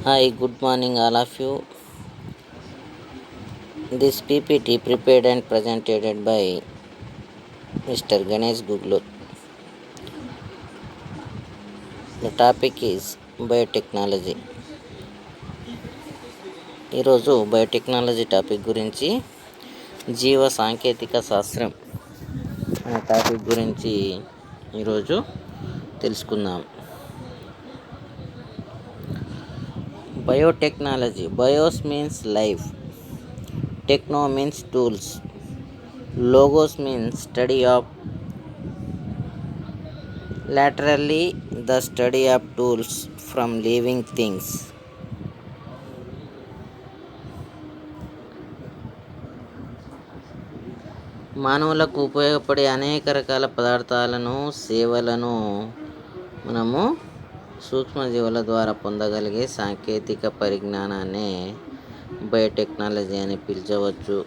Hi, good morning, all of you. This PPT prepared and presented by Mr. Ganesh Guglu. The topic is biotechnology. ఈరోజు biotechnology topic గురించి జీవ సాంకేతిక శాస్త్రం అనే topic గురించి ఈరోజు తెలుసుకుందాం. Biotechnology. Bias means life, techno means tools, logos means study of, laterally the study of tools from living things. మానవులకు ఉపయోగపడే అనేక రకాల పదార్థాలను, సేవలను మనము సూక్ష్మజీవుల ద్వారా పొందగలిగే సాంకేతిక పరిజ్ఞానాన్ని బయోటెక్నాలజీ అని పిలిచవచ్చు.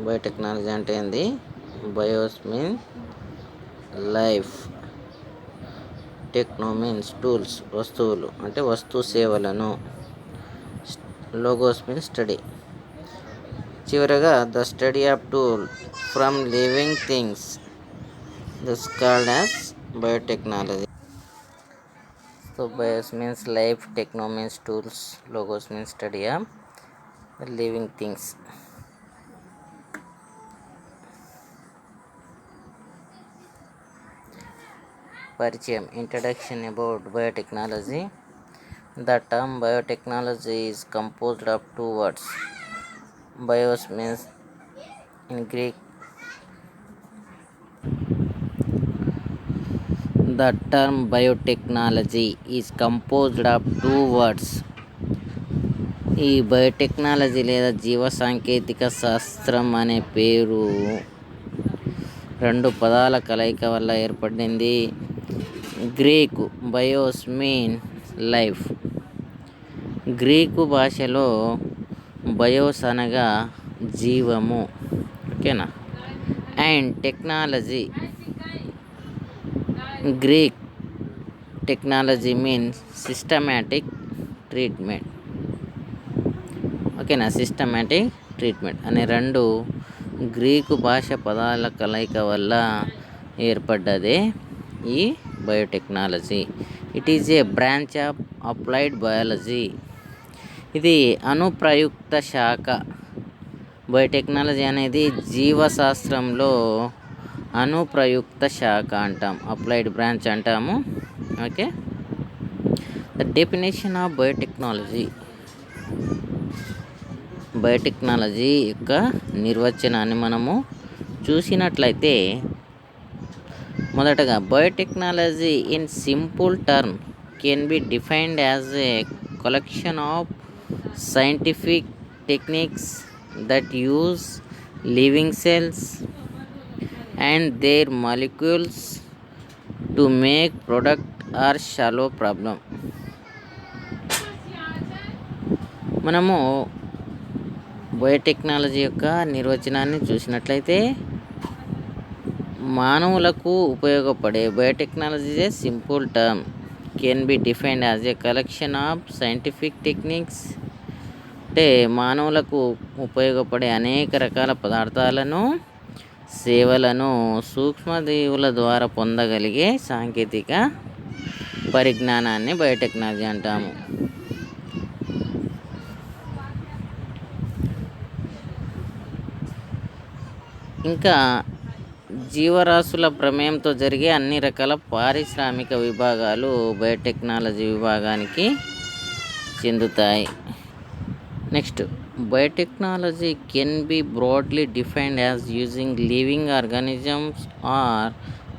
బయోటెక్నాలజీ అంటే ఏంది? Bios mean life, techno means tools వస్తువులు అంటే వస్తు సేవలను, లోగోస్ మీన్స్ స్టడీ, చివరగా the study of tool from living things this called as biotechnology. So bios means life, techno means tools, logos means study of living things. పరిచయం. Introduction about biotechnology. The term biotechnology is composed of two words. Bios means in Greek. The term biotechnology is composed of two words. ఈ biotechnology లేదా జీవ సాంకేతిక శాస్త్రం అనే పేరు రెండు పదాల కలయిక వల్ల ఏర్పడింది. గ్రీకు బయోస్ మీన్ లైఫ్. గ్రీకు భాషలో బయోస్ అనగా జీవము, ఓకేనా. And technology, Greek technology means systematic treatment, ఓకేనా. సిస్టమాటిక్ ట్రీట్మెంట్ అనే రెండు గ్రీకు భాష పదాల కలయిక వల్ల ఏర్పడ్డదే ఈ biotechnology. It is A branch of applied biology. ఇది అనుప్రయుక్త శాఖ. బయోటెక్నాలజీ అనేది జీవశాస్త్రంలో అనుప్రయుక్త శాఖ అంటాం, అప్లైడ్ బ్రాంచ్ అంటాము. Okay. The definition of biotechnology. Biotechnology యొక్క నిర్వచనాన్ని మనము చూసినట్లయితే, మొదటగా biotechnology in simple term can be defined as a collection of scientific techniques that use living cells and their molecules to make product or solve problem. మనము biotechnology యొక్క నిర్వచనాన్ని చూసినట్లయితే, మానవులకు ఉపయోగపడే biotechnology a simple term can be defined as a collection of scientific techniques. అంటే మానవులకు ఉపయోగపడే అనేక రకాల పదార్థాలను, సేవలను సూక్ష్మజీవుల ద్వారా పొందగలిగే సాంకేతిక పరిజ్ఞానాన్ని బయోటెక్నాలజీ అంటాము. ఇంకా జీవరాశుల ప్రమేయంతో జరిగే అన్ని రకాల పారిశ్రామిక విభాగాలు బయోటెక్నాలజీ విభాగానికి చెందుతాయి. Next, biotechnology can be broadly defined as using living organisms or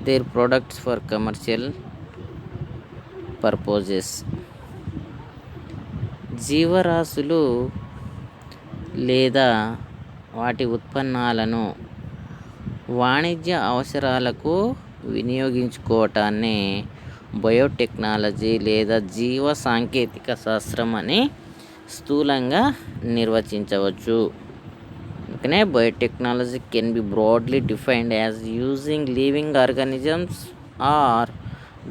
their products for commercial purposes. జీవరాశులు లేదా వాటి ఉత్పన్నాలను వాణిజ్య అవసరాలకు వినియోగించుకోవటాన్ని బయోటెక్నాలజీ లేదా జీవ సాంకేతిక శాస్త్రం అని స్థూలంగా నిర్వచించవచ్చు. అందుకనే biotechnology can be broadly defined as using living organisms or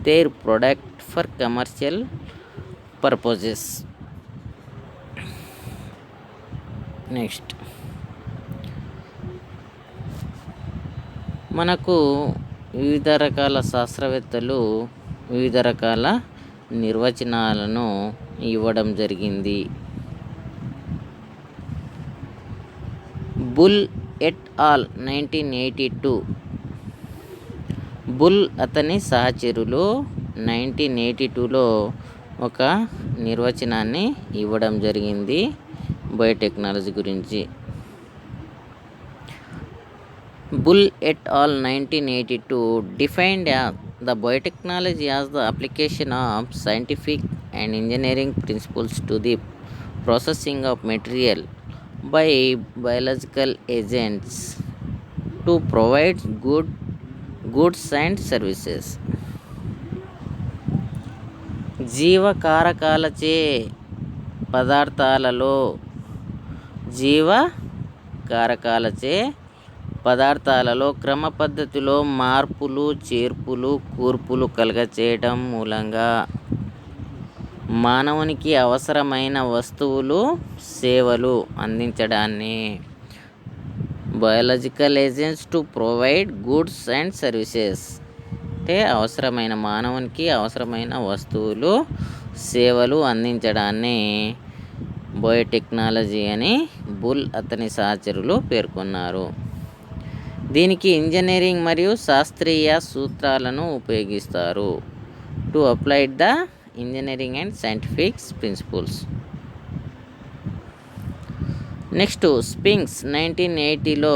their product for commercial purposes. Next మనకు వివిధ రకాల శాస్త్రవేత్తలు వివిధ రకాల నిర్వచనాలను ఇవ్వడం జరిగింది. బుల్ ఎట్ ఆల్ 1982, బుల్ అతని సహచరులు 1982లో ఒక నిర్వచనాన్ని ఇవ్వడం జరిగింది బయోటెక్నాలజీ గురించి. Bull at all 1982 defined the biotechnology as the application of scientific and engineering principles to the processing of material by biological agents to provide goods and services. జీవకారకాలచే పదార్థాలలో క్రమ పద్ధతిలో మార్పులు చేర్పులు కూర్పులు కలుగచేయటం మూలంగా మానవునికి అవసరమైన వస్తువులు సేవలు అందించడాన్ని biological agents to provide goods and services అంటే మానవునికి అవసరమైన వస్తువులు సేవలు అందించడాన్ని బయోటెక్నాలజీ అని బుల్ అతని సహచరులు పేర్కొన్నారు. దీనికి ఇంజనీరింగ్ మరియు శాస్త్రీయ సూత్రాలను ఉపయోగిస్తారు. To applied the engineering and scientific principles. Next Spinks 1980లో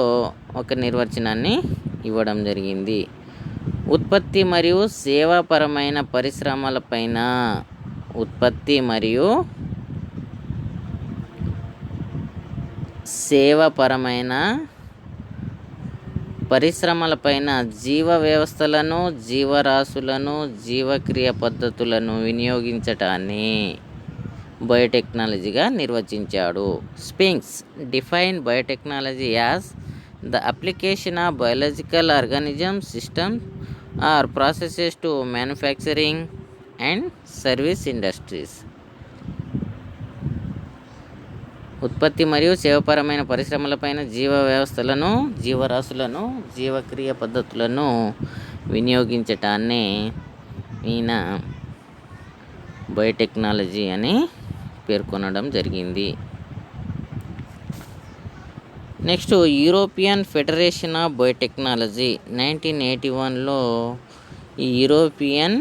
ఒక నిర్వచనాన్ని ఇవ్వడం జరిగింది. ఉత్పత్తి మరియు సేవాపరమైన పరిశ్రమలపైన జీవ వ్యవస్థలను జీవరాశులను జీవక్రియ పద్ధతులను వినియోగించటాన్ని బయోటెక్నాలజీగా నిర్వచించాడు. Spinks define biotechnology as the application of biological organisms systems or processes to manufacturing and service industries. ఉత్పత్తి మరియు సేవాపరమైన పరిశ్రమలపైన జీవ వ్యవస్థలను జీవరాశులను జీవక్రియ పద్ధతులను వినియోగించటాన్ని ఈయన బయోటెక్నాలజీ అని పేర్కొనడం జరిగింది. Next European Federation of Biotechnology 1981లో ఈ యూరోపియన్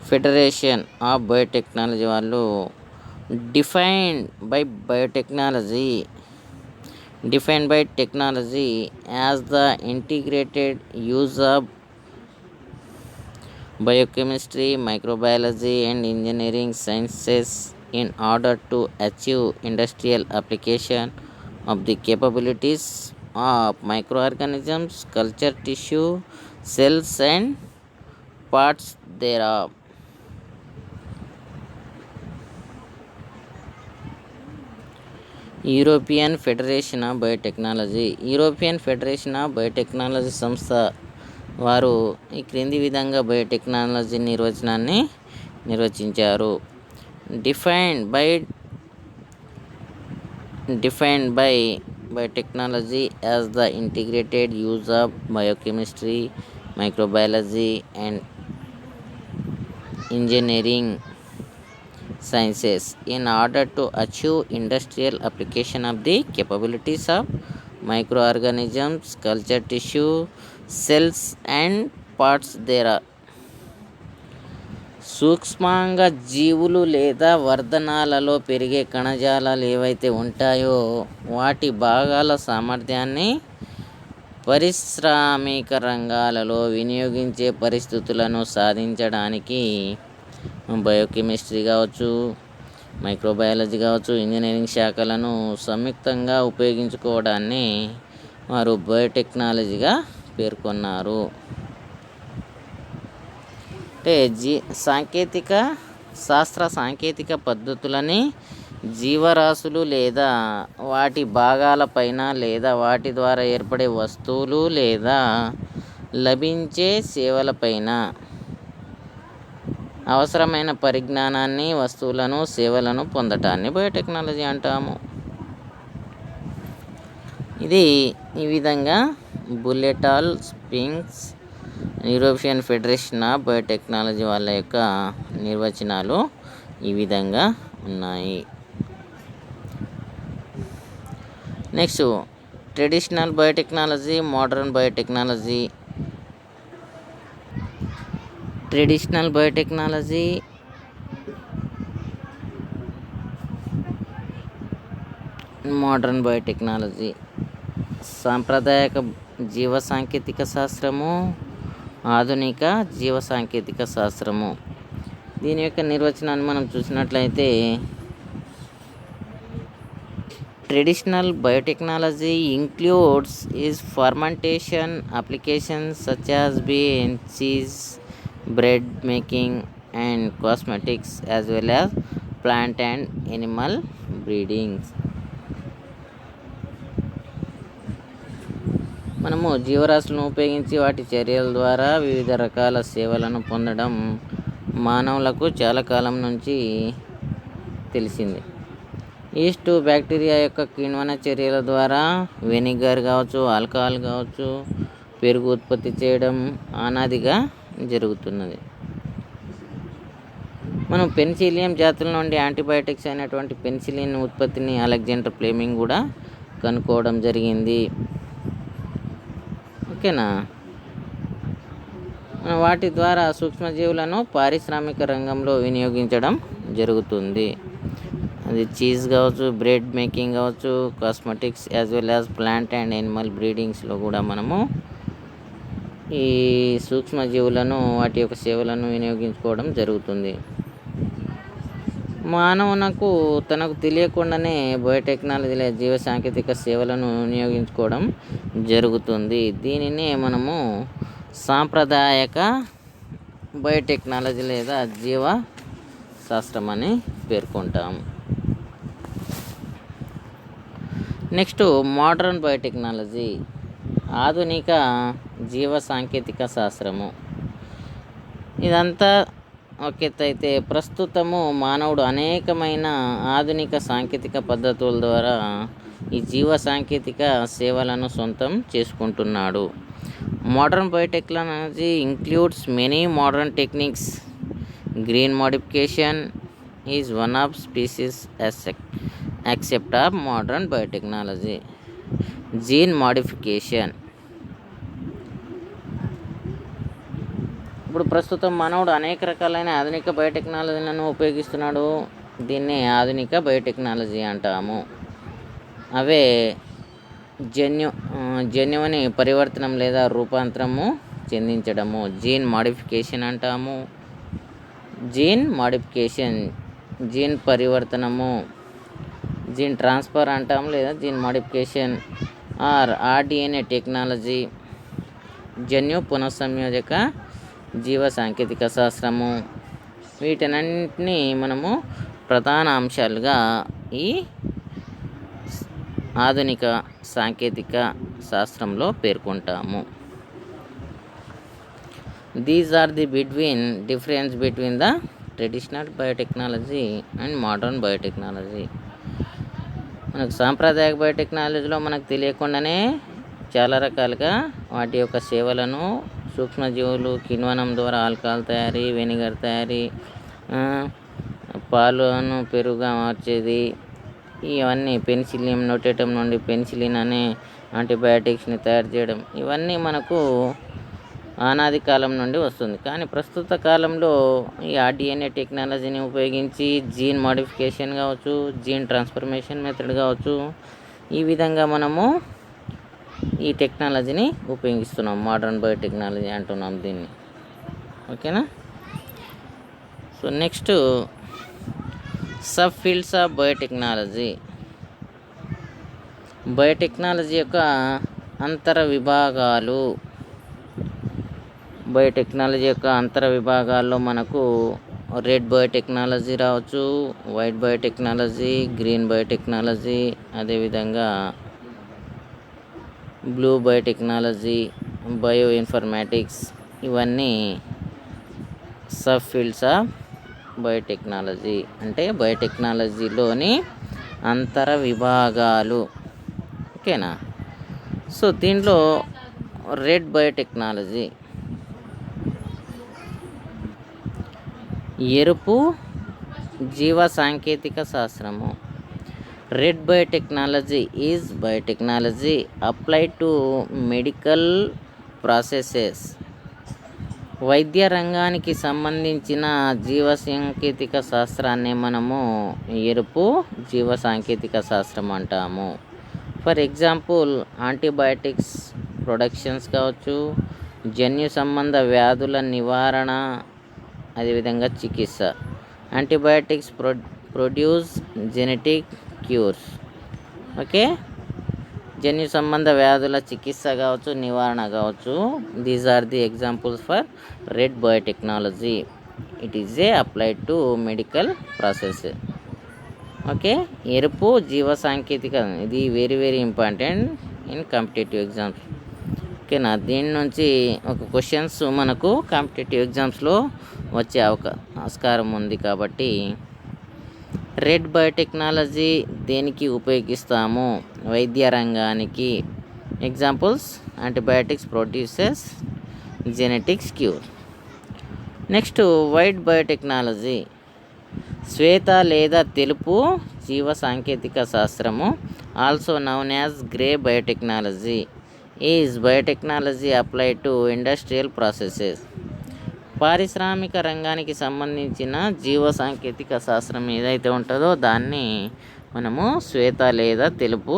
ఫెడరేషన్ ఆఫ్ బయోటెక్నాలజీ వాళ్ళు defined biotechnology as the integrated use of biochemistry, microbiology and engineering sciences in order to achieve industrial application of the capabilities of microorganisms, culture tissue, cells and parts thereof. European Federation of biotechnology సంస్థ వారు ఈ క్రింది విధంగా biotechnology నిర్వచనాన్ని నిర్వచించారు. Defined by biotechnology as the integrated use of biochemistry, microbiology and engineering sciences in order to achieve industrial application of the capabilities of microorganisms, culture tissue, cells and parts thereof. సూక్ష్మంగా జీవులు లేదా వర్ధనాలలో పెరిగే కణజాలాలు ఏవైతే ఉంటాయో వాటి భాగాల సామర్థ్యాన్ని పారిశ్రామిక రంగాలలో వినియోగించే పరిస్థితులను సాధించడానికి బయోకెమిస్ట్రీ కావచ్చు, మైక్రోబయాలజీ కావచ్చు, ఇంజనీరింగ్ శాఖలను సంయుక్తంగా ఉపయోగించుకోవడాన్ని వారు బయోటెక్నాలజీగా పేర్కొన్నారు. అంటే సాంకేతిక పద్ధతులని జీవరాశులు లేదా వాటి భాగాలపైన లేదా వాటి ద్వారా ఏర్పడే వస్తువులు లేదా లభించే సేవలపైన అవసరమైన పరిజ్ఞానాన్ని, వస్తువులను, సేవలను పొందటాన్ని బయోటెక్నాలజీ అంటాము. ఇది ఈ విధంగా Bull et al Spinks European Federation of Biotechnology వాళ్ళ యొక్క నిర్వచనాలు ఈ విధంగా ఉన్నాయి. Next traditional biotechnology, modern biotechnology. Traditional biotechnology modern biotechnology. సాంప్రదాయక జీవ సాంకేతిక శాస్త్రము, ఆధునిక జీవ సాంకేతిక శాస్త్రము. దీని యొక్క నిర్వచనాన్ని మనం చూసినట్లయితే traditional biotechnology includes is fermentation applications such as bean, cheese, bread making and cosmetics as well as plant and animal breedings. మనము జీవరాశులను ఉపయోగించి వాటి చర్యల ద్వారా వివిధ రకాల సేవలను పొందడం మానవులకు చాలా కాలం నుంచి తెలిసింది. ఈస్ట్ బ్యాక్టీరియా యొక్క కిణ్వన చర్యల ద్వారా వెనిగర్ కావచ్చు, ఆల్కహాల్ కావచ్చు, పెరుగు ఉత్పత్తి చేయడం అనాదిగా జరుగుతున్నది. మనం పెన్సిలియం జాతుల నుండి యాంటీబయాటిక్స్ అయినటువంటి పెన్సిలిన్ ఉత్పత్తిని అలెగ్జాండర్ ఫ్లెమింగ్ కూడా కనుక్కోవడం జరిగింది. ఓకేనా. వాటి ద్వారా సూక్ష్మజీవులను పారిశ్రామిక రంగంలో వినియోగించడం జరుగుతుంది. అది చీజ్ కావచ్చు, బ్రెడ్ మేకింగ్ కావచ్చు, cosmetics as well as plant and animal బ్రీడింగ్స్లో కూడా మనము ఈ సూక్ష్మజీవులను వాటి యొక్క సేవలను వినియోగించుకోవడం జరుగుతుంది. మానవునకు తనకు తెలియకుండానే బయోటెక్నాలజీ లేదా జీవ సాంకేతిక సేవలను వినియోగించుకోవడం జరుగుతుంది. దీనినే మనము సాంప్రదాయక బయోటెక్నాలజీ లేదా జీవ శాస్త్రం అని పేర్కొంటాం. నెక్స్ట్ మోడర్న్ బయోటెక్నాలజీ, ఆధునిక జీవ సాంకేతిక శాస్త్రము. ఇదంతా ఒక ఎత్తు అయితే ప్రస్తుతము మానవుడు అనేకమైన ఆధునిక సాంకేతిక పద్ధతుల ద్వారా ఈ జీవ సాంకేతిక సేవలను సొంతం చేసుకుంటున్నాడు. Modern biotechnology includes many modern techniques. గ్రీన్ modification is one of species aspect of modern biotechnology. Gene modification. ఇప్పుడు ప్రస్తుతం మానవుడు అనేక రకాలైన ఆధునిక బయోటెక్నాలజీలను ఉపయోగిస్తున్నాడు. దీన్ని ఆధునిక బయోటెక్నాలజీ అంటాము. అవే జన్యువుని పరివర్తనం లేదా రూపాంతరము చెందించడము జీన్ మోడిఫికేషన్ అంటాము. జీన్ మోడిఫికేషన్, జీన్ పరివర్తనము, జీన్ ట్రాన్స్ఫర్ అంటాము లేదా gene modification or rDNA technology. జన్యు పునఃసంయోజక జీవ సాంకేతిక శాస్త్రము. వీటన్నింటినీ మనము ప్రధాన అంశాలుగా ఈ ఆధునిక సాంకేతిక శాస్త్రంలో పేర్కొంటాము. These are the difference between the traditional biotechnology and modern biotechnology. మనకు సాంప్రదాయక బయోటెక్నాలజీలో మనకు తెలియకుండానే చాలా రకాలుగా వాటి యొక్క సేవలను సూక్ష్మజీవులు కిణ్వనం ద్వారా ఆల్కహాల్ తయారీ, వెనిగర్ తయారీ, పాలను పెరుగుగా మార్చేది, ఇవన్నీ పెన్సిలియం నోటేటమ్ నుండి పెన్సిలిన్ అనే యాంటీబయాటిక్స్ని తయారు చేయడం, ఇవన్నీ మనకు అనాది కాలం నుండి వస్తుంది. కానీ ప్రస్తుత కాలంలో ఈ ఆర్డిఎన్ఏ టెక్నాలజీని ఉపయోగించి జీన్ మోడిఫికేషన్ కావచ్చు, జీన్ ట్రాన్స్ఫర్మేషన్ మెథడ్ కావచ్చు, ఈ విధంగా మనము ఈ టెక్నాలజీని ఉపయోగిస్తున్నాం. మోడర్న్ బయోటెక్నాలజీ అంటున్నాం దీన్ని. ఓకేనా. So next sub fields of biotechnology. Biotechnology యొక్క అంతర విభాగాలు. బయోటెక్నాలజీ యొక్క అంతర విభాగాల్లో మనకు రెడ్ బయోటెక్నాలజీ రావచ్చు, వైట్ బయోటెక్నాలజీ, గ్రీన్ బయోటెక్నాలజీ, అదేవిధంగా బ్లూ బయోటెక్నాలజీ, బయో ఇన్ఫర్మాటిక్స్, ఇవన్నీ సబ్ ఫీల్డ్స్ ఆఫ్ బయోటెక్నాలజీ. అంటే బయోటెక్నాలజీలోని అంతర విభాగాలు. ఓకేనా. సో దీంట్లో రెడ్ బయోటెక్నాలజీ, ఎరుపు జీవ సాంకేతిక శాస్త్రము. Red biotechnology is biotechnology applied to medical processes. వైద్య రంగానికి సంబంధించిన జీవ సాంకేతిక శాస్త్రాన్ని మనము ఎరుపు జీవ సాంకేతిక శాస్త్రం అంటాము. ఫర్ ఎగ్జాంపుల్ యాంటీబయాటిక్స్ ప్రొడక్షన్స్ కావచ్చు, జన్యు సంబంధ వ్యాధుల నివారణ, అదేవిధంగా చికిత్స. Antibiotics produce genetic cures. Okay, జన్యు సంబంధ వ్యాధుల చికిత్స కావచ్చు, నివారణ కావచ్చు. These are the examples for red biotechnology. It is a applied to medical process. Okay, ఎరుపు జీవ సాంకేతిక, ఇది very very important in competitive exams. ఓకేనా. దీని నుంచి ఒక క్వశ్చన్స్ మనకు కాంపిటేటివ్ ఎగ్జామ్స్లో వచ్చే ఆస్కారం ఉంది. కాబట్టి రెడ్ బయోటెక్నాలజీ దేనికి ఉపయోగిస్తాము? వైద్య రంగానికి. Examples antibiotics produces genetics cure. Next white biotechnology, శ్వేత లేదా తెలుపు జీవ సాంకేతిక శాస్త్రము, also known as grey biotechnology, is biotechnology applied to industrial processes. పారిశ్రామిక రంగానికి సంబంధించిన జీవ సాంకేతిక శాస్త్రం ఏదైతే ఉంటుందో దాన్ని మనము శ్వేత లేదా తెలుపు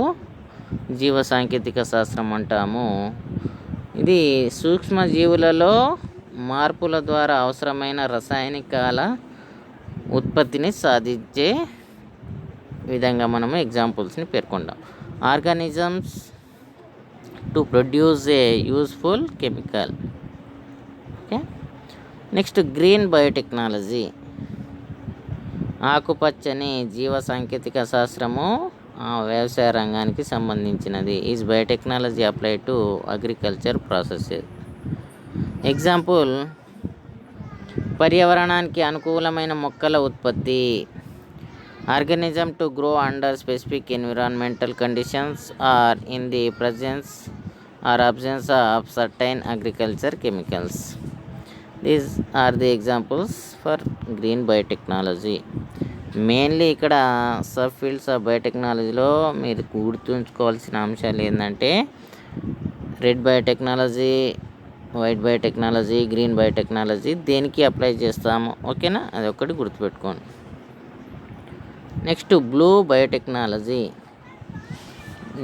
జీవ సాంకేతిక శాస్త్రం అంటాము. ఇది సూక్ష్మజీవులలో మార్పుల ద్వారా అవసరమైన రసాయనికాల ఉత్పత్తిని సాధించే విధంగా మనము ఎగ్జాంపుల్స్ని పేర్కొంటాం. Organisms to produce a useful chemical. Okay. Next green biotechnology, ఆకుపచ్చని జీవ సాంకేతిక శాస్త్రము వ్యవసాయ రంగానికి సంబంధించినది. Is biotechnology applied to agriculture processes. Example పర్యావరణానికి అనుకూలమైన మొక్కల ఉత్పత్తి, organism to grow under specific environmental conditions or in the presence or absence of certain agriculture chemicals. These are the examples for green biotechnology. Mainly ఇక్కడ subfields of బయోటెక్నాలజీలో మీరు గుర్తుంచుకోవాల్సిన అంశాలు ఏంటంటే red biotechnology, white biotechnology, green biotechnology దేనికి apply చేస్తాము. ఓకేనా, అది ఒక్కటి గుర్తుపెట్టుకోండి. నెక్స్ట్ బ్లూ బయోటెక్నాలజీ,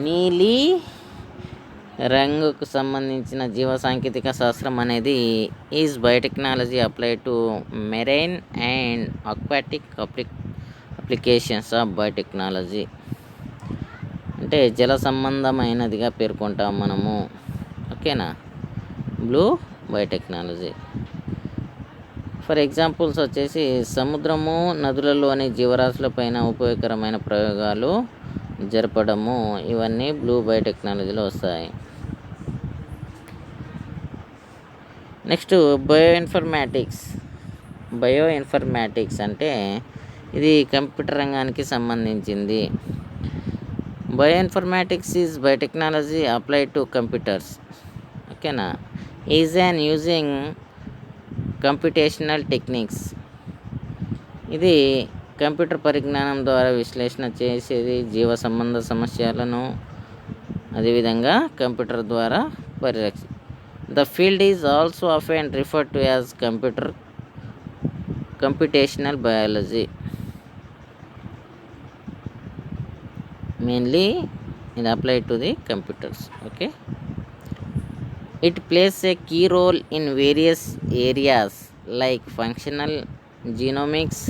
నీలి రంగుకు సంబంధించిన జీవ సాంకేతిక శాస్త్రం అనేది is biotechnology applied to marine and aquatic applications of biotechnology. అంటే జల సంబంధమైనదిగా పేర్కొంటాం మనము. ఓకేనా, బ్లూ బయోటెక్నాలజీ. ఫర్ ఎగ్జాంపుల్స్ వచ్చేసి సముద్రము, నదులలోని జీవరాశులపైన ఉపయోగకరమైన ప్రయోగాలు జరపడము, ఇవన్నీ బ్లూ బయోటెక్నాలజీలో వస్తాయి. నెక్స్ట్ బయో ఇన్ఫర్మాటిక్స్ అంటే ఇది కంప్యూటర్ రంగానికి సంబంధించింది. Bioinformatics is biotechnology applied to computers. ఓకేనా, is and using computational techniques. ఇది కంప్యూటర్ పరిజ్ఞానం ద్వారా విశ్లేషణ చేసేది, జీవ సంబంధ సమస్యలను అదేవిధంగా కంప్యూటర్ ద్వారా The field is also often referred to as computational biology. Mainly it applied to the computers. Okay. It plays a key role in various areas like functional genomics,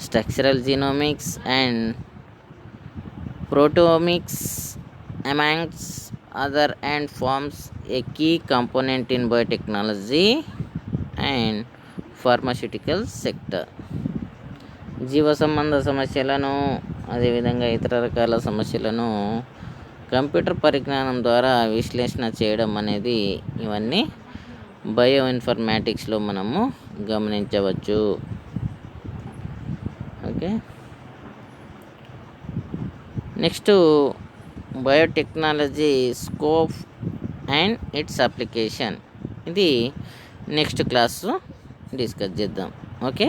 structural genomics, and proteomics, amongst other, and forms a key component in biotechnology and pharmaceutical sector. జీవ సంబంధ సమస్యలను అదేవిధంగా ఇతర రకాల సమస్యలను computer పరిజ్ఞానం ద్వారా విశ్లేషణ చేయడం అనేది ఇవన్నీ బయో ఇన్ఫర్మాటిక్స్లో మనము గమనించవచ్చు. Okay, next biotechnology scope and it's application. ఇది నెక్స్ట్ క్లాస్ డిస్కస్ చేద్దాం. ఓకే.